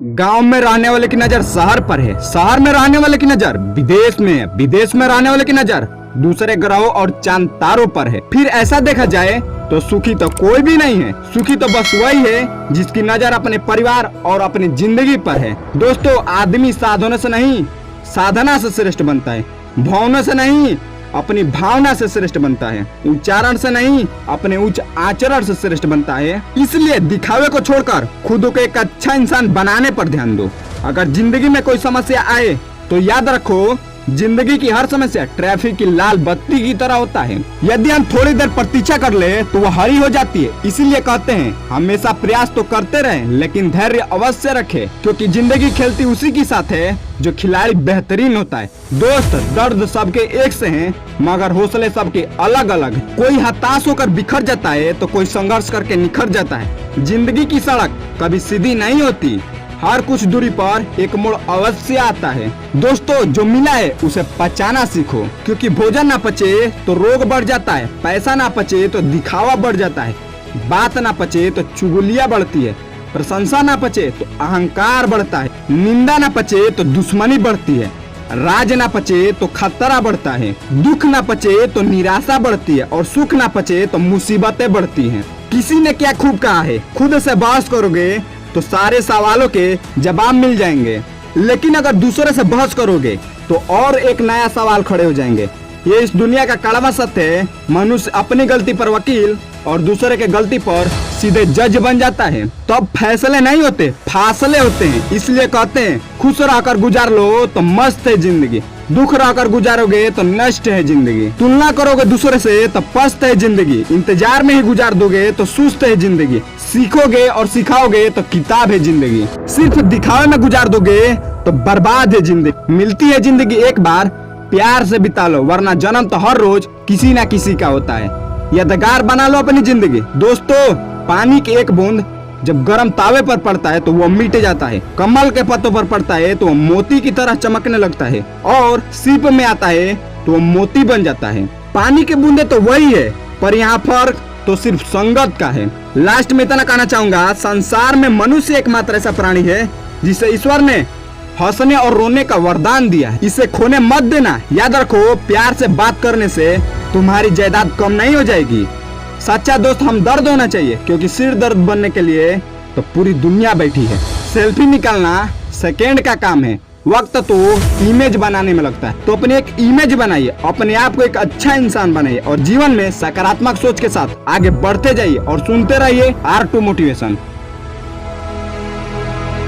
गांव में रहने वाले की नजर शहर पर है, शहर में रहने वाले की नजर विदेश में है, विदेश में रहने वाले की नजर दूसरे ग्रहों और चांद तारों पर है। फिर ऐसा देखा जाए तो सुखी तो कोई भी नहीं है, सुखी तो बस वही है जिसकी नजर अपने परिवार और अपनी जिंदगी पर है। दोस्तों, आदमी साधनों से नहीं साधना से श्रेष्ठ बनता है, भावना से नहीं अपनी भावना से श्रेष्ठ बनता है, उच्चारण से नहीं अपने उच्च आचरण से श्रेष्ठ बनता है। इसलिए दिखावे को छोड़कर खुद को एक अच्छा इंसान बनाने पर ध्यान दो। अगर जिंदगी में कोई समस्या आए तो याद रखो, जिंदगी की हर समस्या ट्रैफिक की लाल बत्ती की तरह होता है, यदि हम थोड़ी देर प्रतीक्षा कर ले तो वह हरी हो जाती है। इसीलिए कहते हैं हमेशा प्रयास तो करते रहें लेकिन धैर्य अवश्य रखें, क्योंकि जिंदगी खेलती उसी के साथ है जो खिलाड़ी बेहतरीन होता है। दोस्त, दर्द सबके एक से हैं मगर हौसले सबके अलग अलग। कोई हताश होकर बिखर जाता है तो कोई संघर्ष करके निखर जाता है। जिंदगी की सड़क कभी सीधी नहीं होती, हर कुछ दूरी पर एक मोड़ अवश्य आता है। दोस्तों, जो मिला है उसे पचाना सीखो, क्योंकि भोजन ना पचे तो रोग बढ़ जाता है, पैसा ना पचे तो दिखावा बढ़ जाता है, बात ना पचे तो चुगलियां बढ़ती है, प्रशंसा ना पचे तो अहंकार बढ़ता है, निंदा ना पचे तो दुश्मनी बढ़ती है, राज ना पचे तो खतरा बढ़ता है, दुख ना पचे तो निराशा बढ़ती है और सुख ना पचे तो मुसीबतें बढ़ती हैं। किसी ने क्या खूब कहा है, खुद से बहस करोगे तो सारे सवालों के जवाब मिल जाएंगे, लेकिन अगर दूसरे से बहस करोगे तो और एक नया सवाल खड़े हो जाएंगे। ये इस दुनिया का कड़वा सत्य है, मनुष्य अपनी गलती पर वकील और दूसरे के गलती पर सीधे जज बन जाता है। तब फैसले नहीं होते, फासले होते हैं। इसलिए कहते हैं खुश रहकर गुजार लो तो मस्त है जिंदगी, दुख रहकर गुजारोगे तो नष्ट है जिंदगी, तुलना करोगे दूसरे से तो पस्त है जिंदगी, इंतजार में ही गुजार दोगे तो सुस्त है जिंदगी, सीखोगे और सिखाओगे तो किताब है जिंदगी, सिर्फ दिखावे में गुजार दोगे तो बर्बाद है जिंदगी। मिलती है जिंदगी एक बार, प्यार से बिता लो, वरना जन्म तो हर रोज किसी ना किसी का होता है। यादगार बना लो अपनी जिंदगी। दोस्तों, पानी की एक बूंद जब गर्म तावे पर पड़ता है तो वो मिट जाता है, कमल के पत्तों पर पड़ता है तो वो मोती की तरह चमकने लगता है, और सीप में आता है तो वो मोती बन जाता है। पानी की बूंदे तो वही है, पर यहाँ फर्क तो सिर्फ संगत का है। लास्ट में इतना कहना चाहूंगा, संसार में मनुष्य एकमात्र ऐसा प्राणी है जिसे ईश्वर ने हंसने और रोने का वरदान दिया है। इसे खोने मत देना। याद रखो, प्यार से बात करने से तुम्हारी जायदाद कम नहीं हो जाएगी। सच्चा दोस्त हम दर्द होना चाहिए, क्योंकि सिर दर्द बनने के लिए तो पूरी दुनिया बैठी है। सेल्फी निकालना सेकेंड का काम है, वक्त तो इमेज बनाने में लगता है। तो अपनी एक इमेज बनाइए, अपने आप को एक अच्छा इंसान बनाइए और जीवन में सकारात्मक सोच के साथ आगे बढ़ते जाइए और सुनते रहिए R2 मोटिवेशन।